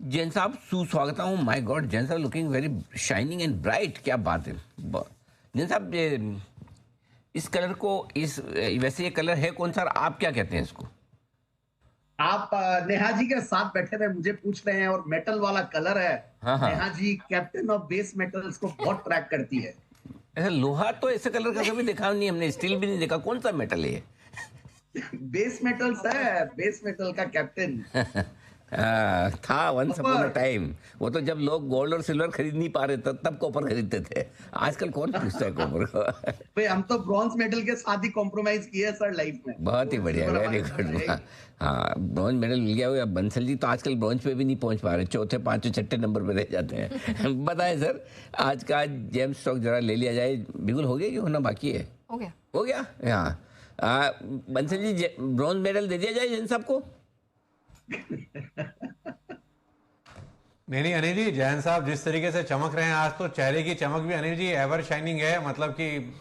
जैन साहब सुस्वागत हूँ। My God, Jain साहब looking very shining and bright. क्या बात है जैन साहब। इस कलर को वैसे ये कलर है कौन सा, आप क्या कहते हैं इसको? आप नेहा जी के साथ बैठे हुए मुझे पूछ रहे हैं, और मेटल वाला कलर है। हाँ हाँ। Neha ji captain of base metals को बहुत ट्रैक करती है। ऐसा लोहा तो ऐसे कलर का कभी देखा नहीं हमने, स्टील भी नहीं देखा। कौन सा मेटल है ये? बेस मेटल्स है, बेस मेटल का कैप्टन। था once upon a copper. Time. वो तो जब लोग गोल्ड और सिल्वर खरीद नहीं पा रहे थे तब कॉपर खरीदते थे। आजकल कौन पूछता है कॉपर को? भाई हम तो ब्रॉन्ज मेडल के साथ ही कॉम्प्रोमाइज किए हैं सर लाइफ में, बहुत ही तो बढ़िया, सिल्वर वेरी हमारे साथ गुड। रहेगी। हाँ, ब्रॉन्ज मेडल मिल गया हुआ। बंसल जी तो आजकल ब्रॉन्ज पे भी नहीं पहुंच पा रहे, चौथे पांचवें छठे नंबर पे रह जाते हैं। बताएं सर, आज का जेम स्टॉक जरा ले लिया जाए। बिल्कुल हो गया कि होना बाकी है? हो गया। हो गया। हाँ, बंसल जी ब्रॉन्ज मेडल दे दिया जाए जिन सबको। नहीं नहीं अनिल जी, जैन साहब जिस तरीके से चमक रहे हैं आज, तो चेहरे की चमक भी अनिल जी एवर शाइनिंग है। मतलब कि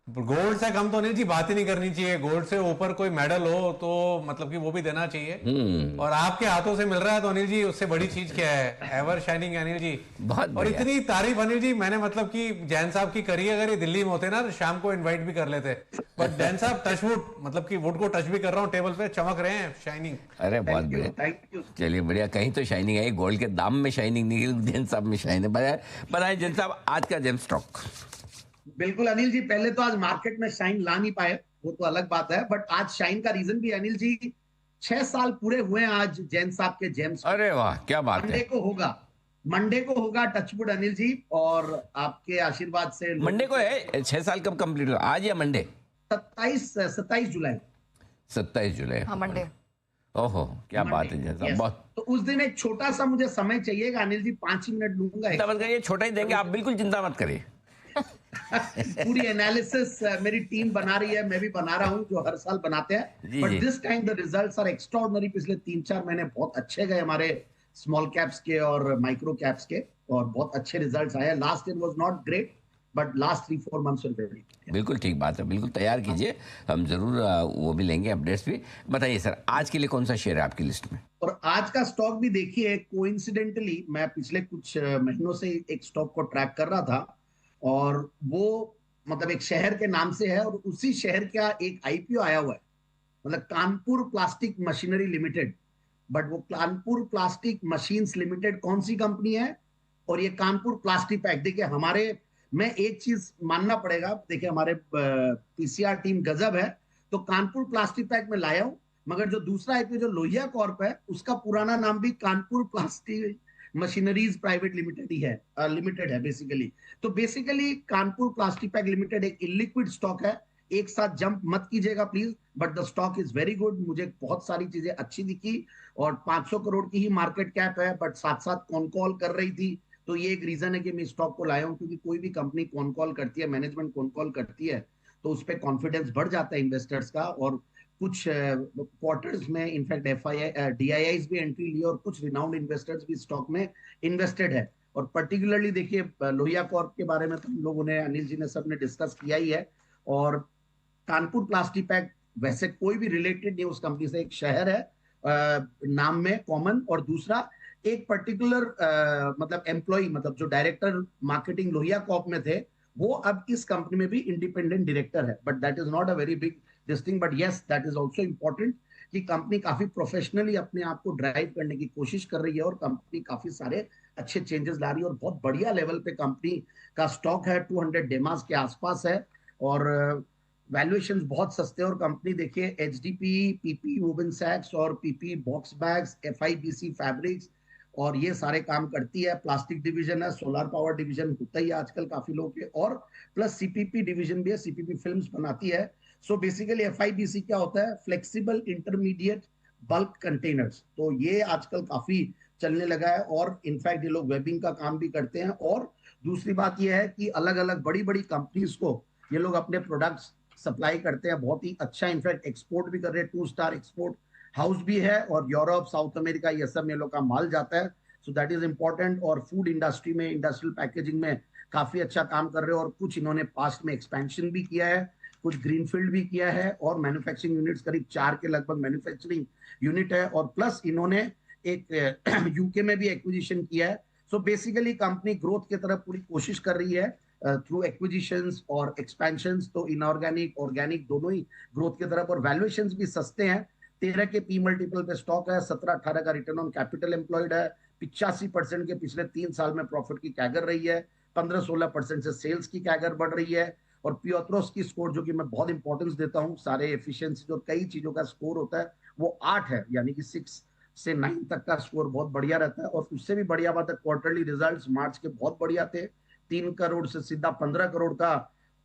गोल्ड से कम तो अनिल जी बात ही नहीं करनी चाहिए। गोल्ड से ऊपर कोई मेडल हो तो मतलब कि वो भी देना चाहिए। और आपके हाथों से मिल रहा है तो अनिल जी उससे बड़ी चीज क्या है? Ever shining Anil ji. बहुत और बढ़िया। इतनी तारीफ अनिल जी, मैंने मतलब कि जैन साहब की करी। अगर ये दिल्ली में होते ना तो शाम को इन्वाइट भी कर लेते। बट जैन साहब टच वुड, मतलब कि वुड को टच भी कर रहा हूँ, टेबल पे चमक रहे हैं, शाइनिंग। अरे बहुत थैंक यू, बढ़िया। Thank you. चलिए बढ़िया, कहीं तो शाइनिंग आई। गोल्ड के दाम में शाइनिंग नहीं, जैन साहब में शाइनिंग है। बताएं जैन साहब, आज का जेम स्टॉक। बिल्कुल अनिल जी, पहले तो आज मार्केट में शाइन ला नहीं पाए, वो तो अलग बात है, बट आज शाइन का रीजन भी अनिल जी, 6 साल पूरे हुए हैं आज जैन साहब के जेम्स को। अरे वाह, क्या बात मंडे है। को होगा, मंडे को होगा टचवुड अनिल जी, और आपके आशीर्वाद से मंडे लोगों को के है? 6 साल कब कंप्लीट हुआ, आज या मंडे? 27 जुलाई। 27 जुलाई। हाँ, मंडे। ओहो, क्या मंडे, बात है जैन साहब, यस। बहुत। तो उस दिन एक छोटा सा मुझे समय चाहिएगा अनिल जी, 5 ही मिनट लूंगा चिंता मत एक्स्ट्रा। करिए, छोटा ही देंगे, आप बिल्कुल चिंता मत करिए। पूरी एनालिसिस मेरी टीम बना रही है, मैं भी बना रहा हूं, जो हर साल बनाते हैं। जी बट जी। This time the results are extraordinary. पिछले 3-4 महीने बहुत अच्छे गए हमारे स्मॉल कैप्स के और माइक्रो कैप्स के, और बहुत अच्छे रिजल्ट्स आए। Last year was not great, but last 3-4 months were very good. बिल्कुल ठीक बात है, बिल्कुल तैयार कीजिए। हम जरूर वो भी लेंगे, अपडेट्स भी। बताइए सर, आज के लिए कौन सा शेयर है आपकी लिस्ट में? और आज का स्टॉक भी देखिए, कोइंसिडेंटली मैं पिछले कुछ महीनों से एक स्टॉक को ट्रैक कर रहा था, और वो मतलब एक शहर के नाम से है, और उसी शहर का एक आईपीओ आया हुआ है, मतलब Kanpur plastic machinery limited. But वो कानपुर प्लास्टिक मशीन्स लिमिटेड कौन सी कंपनी है, और ये कानपुर प्लास्टिक पैक, देखिए हमारे, मैं एक चीज मानना पड़ेगा, देखिए हमारे पीसीआर टीम गजब है। तो कानपुर प्लास्टिक पैक में लाया हूं, मगर जो दूसरा आईपीओ जो लोहिया कॉर्प है, उसका पुराना नाम भी Kanpur plastic machineries private limited ही है, लिमिटेड है बेसिकली। तो basically Kanpur plastic pack limited एक इलिक्विड स्टॉक है। एक साथ जंप मत कीजिएगा please, but the stock is very good. मुझे बहुत सारी चीजें अच्छी दिखी, और 500 करोड़ की ही मार्केट कैप है, बट साथ साथ कॉन कॉल कर रही थी। तो ये एक रीजन है कि मैं स्टॉक को लाया हूं, क्योंकि कोई भी कंपनी कॉन कॉल करती है, मैनेजमेंट कॉन कॉल करती है, तो उस पर कॉन्फिडेंस बढ़ जाता है इन्वेस्टर्स का। और कुछ क्वार्टर्स में इनफैक्ट एफआई डीआईआईज भी एंट्री ली, और कुछ रिनाउंड इन्वेस्टर्स भी स्टॉक में इन्वेस्टेड है। और पर्टिकुलरली देखिए, लोहिया कॉर्प के बारे में तो हम लोगों ने, अनिल जी ने, सबने डिस्कस किया ही है। और कानपुर प्लास्टिक पैक वैसे कोई भी रिलेटेड नहीं उस कंपनी से, एक शहर है नाम में कॉमन, और दूसरा एक पर्टिकुलर मतलब एम्प्लॉय, मतलब जो डायरेक्टर मार्केटिंग लोहिया कॉर्प में थे, वो अब इस कंपनी में भी इंडिपेंडेंट डायरेक्टर है। But that is not a very big this thing, but yes that is also important कि कंपनी काफी प्रोफेशनली अपने आप को ड्राइव करने की कोशिश कर रही है, और कंपनी काफी सारे अच्छे चेंजेस ला रही है, और बहुत बढ़िया लेवल पे कंपनी का स्टॉक है, 200 डेमास के आसपास है। और वैल्यूएशन बहुत सस्ते, और कंपनी देखिए एचडीपी, पीपी वुवन सैक्स, और पीपी बॉक्स बैग्स, एफआईबीसी फैब्रिक्स, और ये सारे काम करती है। प्लास्टिक डिवीजन है, सोलर पावर डिवीजन होता ही है आजकल काफी लोगों के, और प्लस सीपीपी डिवीजन भी है, सीपीपी फिल्म्स बनाती है। सो बेसिकली एफआईबीसी क्या होता है, फ्लेक्सिबल इंटरमीडिएट बल्क कंटेनर्स। तो ये आजकल काफी चलने लगा है, और इनफैक्ट ये लोग वेबिंग का काम भी करते हैं। और दूसरी बात यह है कि अलग अलग बड़ी बड़ी कंपनीज को ये लोग अपने प्रोडक्ट्स सप्लाई करते हैं, बहुत ही अच्छा। इनफैक्ट एक्सपोर्ट भी कर रहे हैं, 2 स्टार एक्सपोर्ट हाउस भी है, और यूरोप, साउथ अमेरिका, ये सब में लोग का माल जाता है। So that is important. और फूड इंडस्ट्री में, इंडस्ट्रियल पैकेजिंग में काफी अच्छा काम कर रहे हो, और कुछ इन्होंने पास्ट में एक्सपेंशन भी किया है, कुछ ग्रीनफील्ड भी किया है, और मैन्युफैक्चरिंग यूनिट्स करीब 4 के लगभग मैन्युफैक्चरिंग यूनिट है। और प्लस इन्होंने एक यूके में भी एक्विजिशन किया है। सो बेसिकली कंपनी ग्रोथ की तरफ पूरी कोशिश कर रही है थ्रू एक्विजिशंस और एक्सपेंशंस, तो इनऑर्गेनिक ऑर्गेनिक दोनों ही ग्रोथ की तरफ, और वैल्यूएशंस भी सस्ते हैं। 13 के पी मल्टीपल पे स्टॉक है, 17-18 का रिटर्न ऑन कैपिटल एम्प्लॉयड है, 85% के पिछले 3 साल में प्रॉफिट की कैगर रही है, 15-16% से सेल्स की कैगर बढ़ रही है। और पियोत्रोस की स्कोर, जो कि मैं बहुत इंपॉर्टेंस देता हूँ, सारे एफिशिएंसी और कई चीजों का स्कोर होता है, वो 8 है, यानी कि 6 से 9 तक का स्कोर बहुत बढ़िया रहता है। और उससे भी बढ़िया बात है, क्वार्टरली रिजल्ट्स मार्च के बहुत बढ़िया थे, 3 करोड़ से सीधा 15 करोड़ का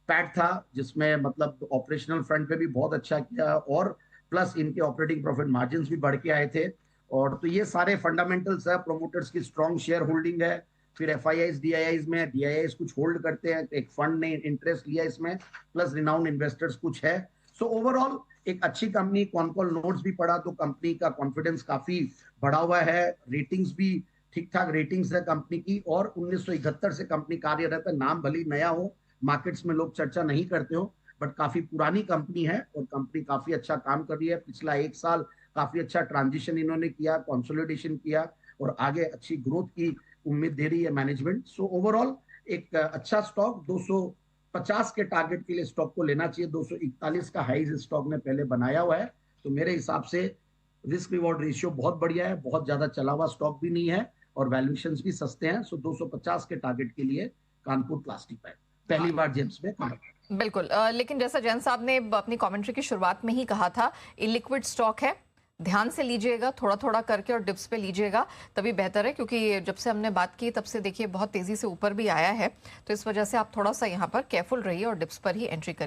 पैट था, जिसमें मतलब ऑपरेशनल फ्रंट पे भी बहुत अच्छा किया, और प्लस इनके ऑपरेटिंग प्रॉफिट मार्जिन भी बढ़ के आए थे। और तो ये सारे फंडामेंटल्स है, प्रोमोटर्स की स्ट्रॉन्ग शेयर होल्डिंग है, फिर एफआईआईज डीआईआईज में डीआईआईज कुछ होल्ड करते हैं, एक फंड ने इंटरेस्ट लिया इसमें, प्लस रिनाउंड इन्वेस्टर्स कुछ है। सो ओवरऑल एक अच्छी कंपनी। कॉनकॉल नोट्स भी पढ़ा तो कंपनी का कॉन्फिडेंस काफी बढ़ा हुआ है, रेटिंग्स भी ठीक ठाक रेटिंग्स है कंपनी की, और 1971 से कंपनी कार्यरत है। नाम भले नया हो, मार्केट्स में लोग चर्चा नहीं करते हो, बट काफी पुरानी कंपनी है और कंपनी काफी अच्छा काम कर रही है। पिछला 1 साल काफी अच्छा ट्रांजिशन इन्होंने किया, कंसोलिडेशन किया, और आगे अच्छी ग्रोथ की उम्मीद दे रही है मैनेजमेंट। सो ओवरऑल एक अच्छा स्टॉक, 250 के टारगेट के लिए स्टॉक को लेना चाहिए। 241 का हाइज स्टॉक ने पहले बनाया हुआ है, तो मेरे हिसाब से रिस्क रिवॉर्ड रेशियो बहुत बढ़िया है, बहुत ज्यादा चला हुआ स्टॉक भी नहीं है, और वैल्यूएशंस भी सस्ते हैं। सो 250 के टारगेट के लिए कानपुर प्लास्टिक पैक पहली बार जेम्स में खड़ा। बिल्कुल, लेकिन जैसा जैन साहब ने अपनी कमेंट्री की शुरुआत में ही कहा था, इलिक्विड स्टॉक है, ध्यान से लीजिएगा, थोड़ा थोड़ा करके, और डिप्स पे लीजिएगा तभी बेहतर है, क्योंकि जब से हमने बात की तब से देखिए बहुत तेजी से ऊपर भी आया है, तो इस वजह से आप थोड़ा सा यहाँ पर केयरफुल रहिए और डिप्स पर ही एंट्री करिए।